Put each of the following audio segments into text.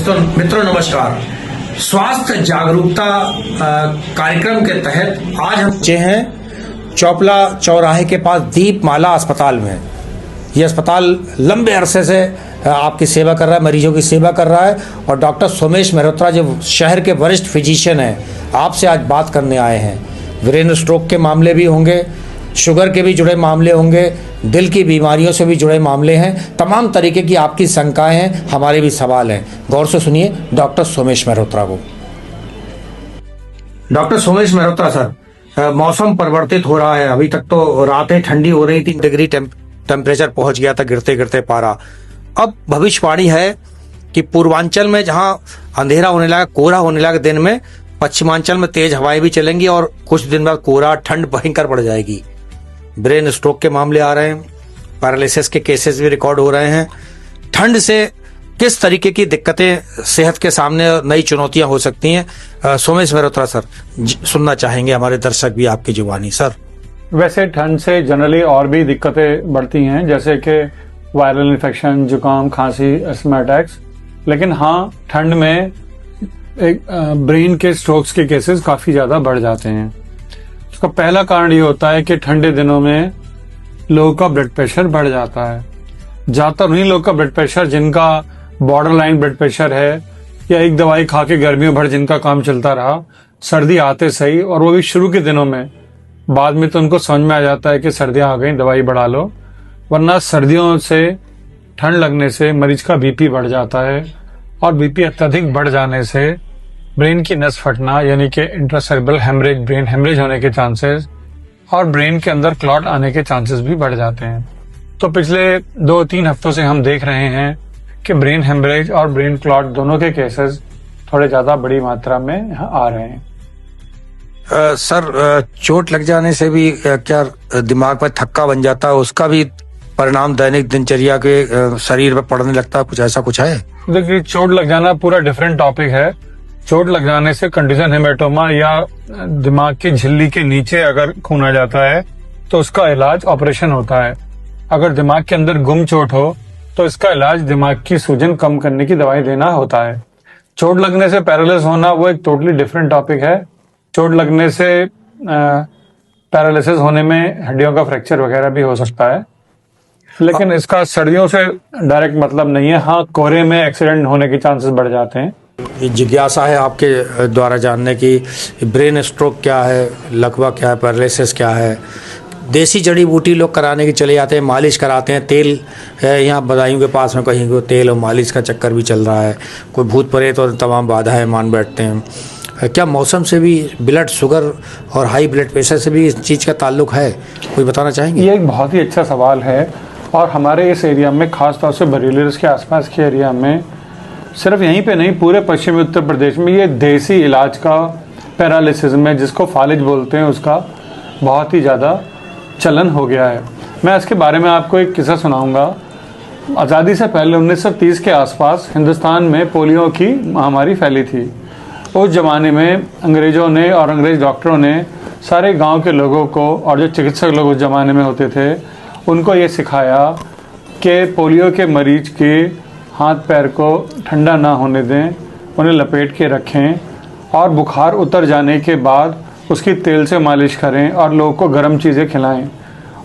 मित्रों नमस्कार। स्वास्थ्य जागरूकता कार्यक्रम के तहत आज हम हैं चौपला चौराहे के पास दीपमाला अस्पताल में। ये अस्पताल लंबे अरसे से आपकी सेवा कर रहा है, मरीजों की सेवा कर रहा है और डॉक्टर सोमेश मेहरोत्रा जो शहर के वरिष्ठ फिजिशियन हैं, आपसे आज बात करने आए हैं। ब्रेन स्ट्रोक के मामले भी होंगे, शुगर के भी जुड़े मामले होंगे, दिल की बीमारियों से भी जुड़े मामले हैं, तमाम तरीके की आपकी शंकाएं हैं, हमारे भी सवाल हैं। गौर से सुनिए डॉक्टर सोमेश मेहरोत्रा को। डॉक्टर सोमेश मेहरोत्रा सर, मौसम परिवर्तित हो रहा है। अभी तक तो रातें ठंडी हो रही थी, डिग्री टेम्परेचर पहुंच गया था गिरते गिरते पारा। अब भविष्यवाणी है कि पूर्वांचल में जहां अंधेरा होने लगा, कोहरा होने लगा दिन में, पश्चिमांचल में तेज हवाएं भी चलेंगी और कुछ दिन बाद कोहरा ठंड भयंकर बढ़ जाएगी। ब्रेन स्ट्रोक के मामले आ रहे हैं, पैरालिसिस के केसेस भी रिकॉर्ड हो रहे हैं। ठंड से किस तरीके की दिक्कतें सेहत के सामने नई चुनौतियां हो सकती हैं, सोमेश मेहरोत्रा सर सुनना चाहेंगे हमारे दर्शक भी आपकी जुबानी। सर, वैसे ठंड से जनरली और भी दिक्कतें बढ़ती हैं, जैसे कि वायरल इन्फेक्शन, जुकाम, खांसी, अस्थमा अटैक्स। लेकिन हाँ, ठंड में एक ब्रेन के स्ट्रोक्स के केसेस काफी ज्यादा बढ़ जाते हैं। उसका पहला कारण ये होता है कि ठंडे दिनों में लोगों का ब्लड प्रेशर बढ़ जाता है। ज्यादातर उन्हीं लोगों का ब्लड प्रेशर जिनका बॉर्डर लाइन ब्लड प्रेशर है या एक दवाई खा के गर्मियों भर जिनका काम चलता रहा, सर्दी आते सही, और वो भी शुरू के दिनों में, बाद में तो उनको समझ में आ जाता है कि सर्दियां आ गई, दवाई बढ़ा लो। वरना सर्दियों से, ठंड लगने से मरीज का बीपी बढ़ जाता है और बीपी अत्यधिक बढ़ जाने से ब्रेन की नस फटना यानी कि इंट्रासेरेब्रल हेमरेज, ब्रेन हेमरेज होने के चांसेस और ब्रेन के अंदर क्लॉट आने के चांसेस भी बढ़ जाते हैं। तो पिछले 2-3 हफ्तों से हम देख रहे हैं कि ब्रेन हेमरेज और ब्रेन क्लॉट दोनों के केसेस थोड़े ज्यादा बड़ी मात्रा में आ रहे हैं। सर, चोट लग जाने से भी क्या दिमाग पर थक्का बन जाता है, उसका भी परिणाम दैनिक दिनचर्या के शरीर पर पड़ने लगता है, कुछ ऐसा कुछ है? देखिए, चोट लग जाना पूरा डिफरेंट टॉपिक है। चोट लग जाने से कंडीशन हेमेटोमा या दिमाग की झिल्ली के नीचे अगर खून आ जाता है तो उसका इलाज ऑपरेशन होता है। अगर दिमाग के अंदर गुम चोट हो तो इसका इलाज दिमाग की सूजन कम करने की दवाई देना होता है। चोट लगने से पैरालिसिस होना वो एक टोटली डिफरेंट टॉपिक है। चोट लगने से पैरालिसिस होने में हड्डियों का फ्रैक्चर वगैरह भी हो सकता है, लेकिन इसका सर्दियों से डायरेक्ट मतलब नहीं है। हाँ, कोहरे में एक्सीडेंट होने के चांसेस बढ़ जाते हैं। जिज्ञासा है आपके द्वारा जानने की, ब्रेन स्ट्रोक क्या है, लकवा क्या है, पैरालिसिस क्या है। देसी जड़ी बूटी लोग कराने के चले जाते हैं, मालिश कराते हैं, तेल है यहाँ बदायूं के पास में कहीं को तेल और मालिश का चक्कर भी चल रहा है। कोई भूत प्रेत और तमाम बाधाएं मान बैठते हैं। क्या मौसम से भी ब्लड शुगर और हाई ब्लड प्रेशर से भी इस चीज़ का ताल्लुक है, कोई बताना चाहेंगे? ये एक बहुत ही अच्छा सवाल है और हमारे इस एरिया में, खासतौर से बरेली के आसपास के एरिया में, सिर्फ यहीं पे नहीं, पूरे पश्चिमी उत्तर प्रदेश में ये देसी इलाज का पैरालिसिस में, जिसको फालिज बोलते हैं, उसका बहुत ही ज़्यादा चलन हो गया है। मैं इसके बारे में आपको एक किस्सा सुनाऊंगा। आज़ादी से पहले 1930 के आसपास हिंदुस्तान में पोलियो की महामारी फैली थी। उस ज़माने में अंग्रेज़ों ने और अंग्रेज़ डॉक्टरों ने सारे गाँव के लोगों को, और जो चिकित्सक लोग उस ज़माने में होते थे, उनको ये सिखाया कि पोलियो के मरीज के हाथ पैर को ठंडा ना होने दें, उन्हें लपेट के रखें और बुखार उतर जाने के बाद उसकी तेल से मालिश करें और लोगों को गर्म चीज़ें खिलाएं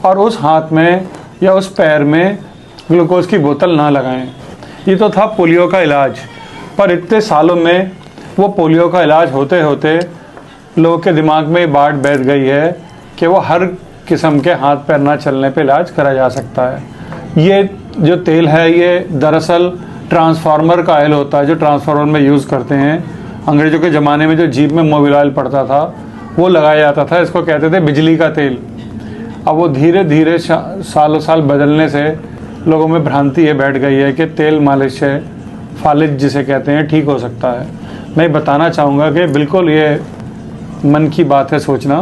और उस हाथ में या उस पैर में ग्लूकोज की बोतल ना लगाएं। ये तो था पोलियो का इलाज। पर इतने सालों में वो पोलियो का इलाज होते होते लोगों के दिमाग में बात बैठ गई है कि वो हर किस्म के हाथ पैर ना चलने पे इलाज करा जा सकता है। ये जो तेल है, ये दरअसल ट्रांसफार्मर का ऑयल होता है, जो ट्रांसफार्मर में यूज़ करते हैं। अंग्रेज़ों के ज़माने में जो जीप में मोबिल ऑयल पड़ता था वो लगाया जाता था, इसको कहते थे बिजली का तेल। अब वो धीरे धीरे सालों साल बदलने से लोगों में भ्रांति ये बैठ गई है कि तेल मालिश से, फालिज जिसे कहते हैं, ठीक हो सकता है। मैं बताना चाहूँगा कि बिल्कुल ये मन की बात है सोचना।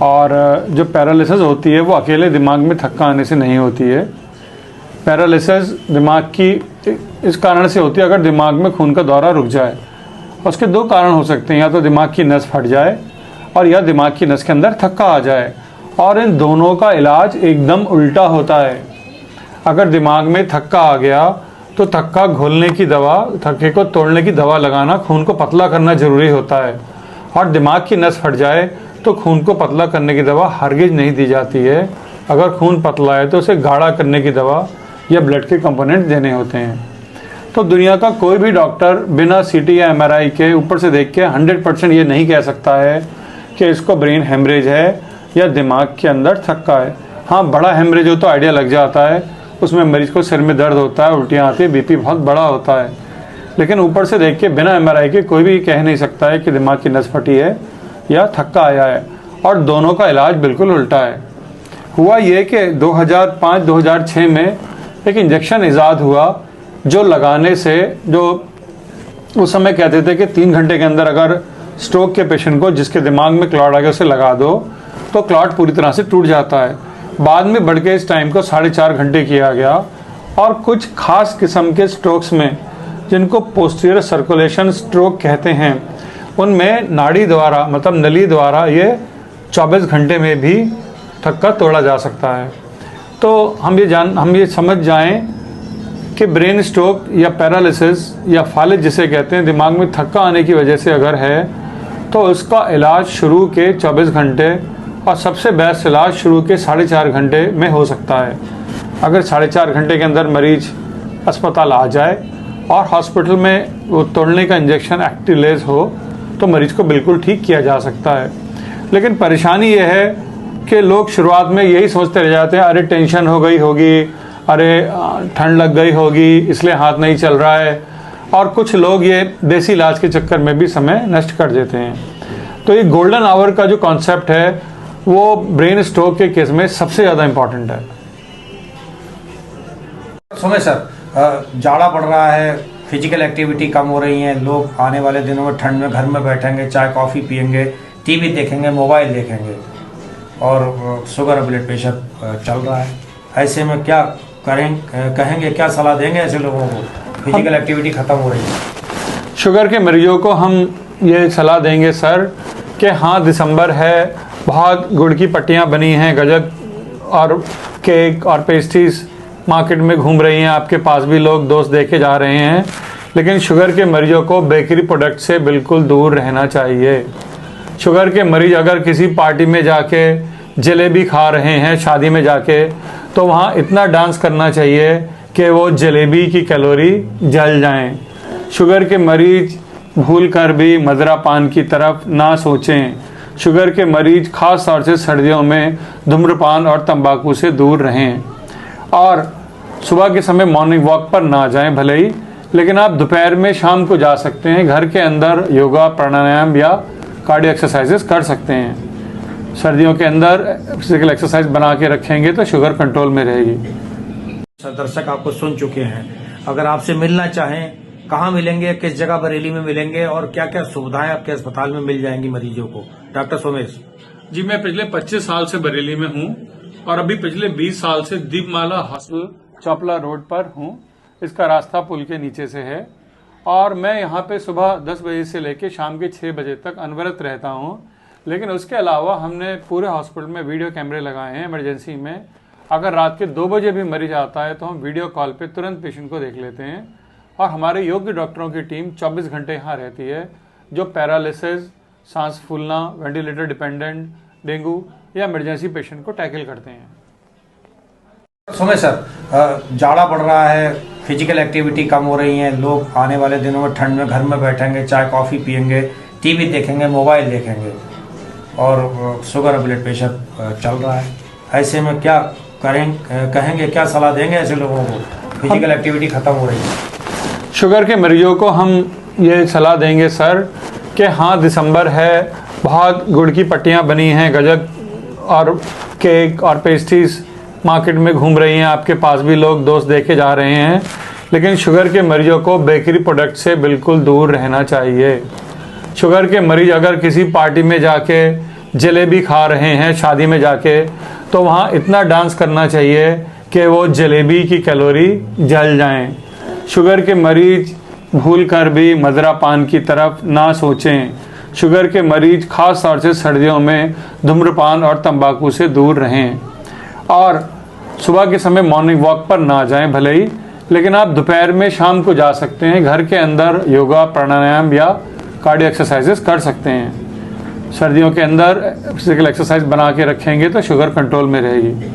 और जो पैरालिसिस होती है वो अकेले दिमाग में थक्का आने से नहीं होती है। पैरालिसिस दिमाग की इस कारण से होती है अगर दिमाग में खून का दौरा रुक जाए। उसके 2 कारण हो सकते हैं, या तो दिमाग की नस फट जाए और या दिमाग की नस के अंदर थक्का आ जाए, और इन दोनों का इलाज एकदम उल्टा होता है। अगर दिमाग में थक्का आ गया तो थक्का घोलने की दवा, थक्के को तोड़ने की दवा लगाना, खून को पतला करना ज़रूरी होता है। और दिमाग की नस फट जाए तो खून को पतला करने की दवा हरगिज नहीं दी जाती है। अगर खून पतला है तो उसे गाढ़ा करने की दवा या ब्लड के कंपोनेंट देने होते हैं। तो दुनिया का कोई भी डॉक्टर बिना सीटी या एमआरआई के ऊपर से देख के 100% ये नहीं कह सकता है कि इसको ब्रेन हेमरेज है या दिमाग के अंदर थक्का है। हाँ, बड़ा हेमरेज हो तो आइडिया लग जाता है, उसमें मरीज को सिर में दर्द होता है, उल्टियाँ आती है, बीपी बहुत बड़ा होता है। लेकिन ऊपर से देख के बिना एमआरआई के कोई भी कह नहीं सकता है कि दिमाग की नस फटी है या थक्का आया है। और दोनों का इलाज बिल्कुल उल्टा है। हुआ ये कि 2005-2006 में एक इंजेक्शन ईजाद हुआ जो लगाने से, जो उस समय कहते थे कि 3 घंटे के अंदर अगर स्ट्रोक के पेशेंट को जिसके दिमाग में क्लॉट आ गया उसे लगा दो तो क्लॉट पूरी तरह से टूट जाता है। बाद में बढ़ के इस टाइम को 4.5 घंटे किया गया। और कुछ खास किस्म के स्ट्रोक्स में, जिनको पोस्टीरियर सर्कुलेशन स्ट्रोक कहते हैं, उनमें नाड़ी द्वारा, मतलब नली द्वारा, ये 24 घंटे में भी थक्का तोड़ा जा सकता है। तो हम ये समझ जाएं कि ब्रेन स्ट्रोक या पैरालिसिस या फालिज जिसे कहते हैं, दिमाग में थक्का आने की वजह से अगर है तो उसका इलाज शुरू के 24 घंटे और सबसे बेस्ट इलाज शुरू के 4.5 घंटे में हो सकता है। अगर 4.5 घंटे के अंदर मरीज अस्पताल आ जाए और हॉस्पिटल में वो तोड़ने का इंजेक्शन एक्टिलेज हो तो मरीज को बिल्कुल ठीक किया जा सकता है। लेकिन परेशानी ये है कि लोग शुरुआत में यही सोचते रह जाते हैं, अरे टेंशन हो गई होगी, अरे ठंड लग गई होगी इसलिए हाथ नहीं चल रहा है। और कुछ लोग ये देसी इलाज के चक्कर में भी समय नष्ट कर देते हैं। तो ये गोल्डन आवर का जो कॉन्सेप्ट है वो ब्रेन स्ट्रोक के केस में सबसे ज़्यादा इम्पॉर्टेंट है। सुमेश सर, जाड़ा पड़ रहा है, फिजिकल एक्टिविटी कम हो रही है, लोग आने वाले दिनों में ठंड में घर में बैठेंगे, चाय कॉफ़ी पियेंगे, टीवी देखेंगे, मोबाइल देखेंगे और शुगर और ब्लड प्रेशर चल रहा है। ऐसे में क्या कहेंगे, क्या सलाह देंगे ऐसे लोगों को? फिजिकल एक्टिविटी ख़त्म हो रही है। शुगर के मरीजों को हम ये सलाह देंगे सर कि हाँ, दिसंबर है, बहुत गुड़ की पट्टियाँ बनी हैं, गजक और केक और पेस्ट्रीज मार्केट में घूम रही हैं, आपके पास भी लोग दोस्त देखे जा रहे हैं। लेकिन शुगर के मरीजों को बेकरी प्रोडक्ट से बिल्कुल दूर रहना चाहिए। शुगर के मरीज अगर किसी पार्टी में जाके जलेबी खा रहे हैं, शादी में जाके, तो वहाँ इतना डांस करना चाहिए कि वो जलेबी की कैलोरी जल जाएं। शुगर के मरीज भूल कर भी मदिरा पान की तरफ ना सोचें। शुगर के मरीज खास तौर से सर्दियों में धूम्रपान और तंबाकू से दूर रहें। और सुबह के समय मॉर्निंग वॉक पर ना जाएं भले ही, लेकिन आप दोपहर में शाम को जा सकते हैं। घर के अंदर योगा, प्राणायाम या कार्डियो एक्सरसाइजेस कर सकते हैं। सर्दियों के अंदर फिजिकल एक्सरसाइज बना के रखेंगे तो शुगर कंट्रोल में रहेगी। दर्शक आपको सुन चुके हैं। अगर आपसे मिलना चाहें, कहाँ मिलेंगे, किस जगह बरेली में मिलेंगे और क्या क्या सुविधाएं आपके अस्पताल में मिल जाएंगी मरीजों को? डॉक्टर सोमेश जी, मैं पिछले 25 साल से बरेली में हूँ और अभी पिछले 20 साल से दीपमाला हॉस्पिटल चौपला रोड पर हूँ। इसका रास्ता पुल के नीचे से है और मैं यहाँ पे सुबह 10 बजे से लेकर शाम के 6 बजे तक अनवरत रहता हूँ। लेकिन उसके अलावा हमने पूरे हॉस्पिटल में वीडियो कैमरे लगाए हैं। इमरजेंसी में अगर रात के 2 बजे भी मरीज आता है तो हम वीडियो कॉल पे तुरंत पेशेंट को देख लेते हैं। और हमारे योग्य डॉक्टरों की टीम 24 घंटे यहाँ रहती है, जो पैरालिसिस, सांस फूलना, वेंटिलेटर डिपेंडेंट, डेंगू या इमरजेंसी पेशेंट को टैकल करते हैं। सुमेश सर, जाड़ा पड़ रहा है, फिजिकल एक्टिविटी कम हो रही है, लोग आने वाले दिनों में ठंड में घर में बैठेंगे, चाय कॉफ़ी पियेंगे, टीवी देखेंगे, मोबाइल देखेंगे और शुगर और ब्लड प्रेशर चल रहा है। ऐसे में क्या कहेंगे, क्या सलाह देंगे ऐसे लोगों को? फिजिकल एक्टिविटी ख़त्म हो रही है। शुगर के मरीजों को हम ये सलाह देंगे सर कि हाँ, दिसंबर है, बहुत गुड़ की पट्टियाँ बनी हैं, गजक और केक और पेस्ट्रीज मार्केट में घूम रही हैं, आपके पास भी लोग दोस्त देखे जा रहे हैं। लेकिन शुगर के मरीजों को बेकरी प्रोडक्ट से बिल्कुल दूर रहना चाहिए। शुगर के मरीज अगर किसी पार्टी में जाके जलेबी खा रहे हैं, शादी में जाके, तो वहाँ इतना डांस करना चाहिए कि वो जलेबी की कैलोरी जल जाएं। शुगर के मरीज भूल कर भी मदिरा पान की तरफ ना सोचें। शुगर के मरीज खास तौर से सर्दियों में धूम्रपान और तंबाकू से दूर रहें। और सुबह के समय मॉर्निंग वॉक पर ना जाएं भले ही, लेकिन आप दोपहर में शाम को जा सकते हैं, घर के अंदर योगा प्राणायाम या कार्डियो एक्सरसाइजेस कर सकते हैं। सर्दियों के अंदर फिजिकल एक्सरसाइज बना के रखेंगे तो शुगर कंट्रोल में रहेगी।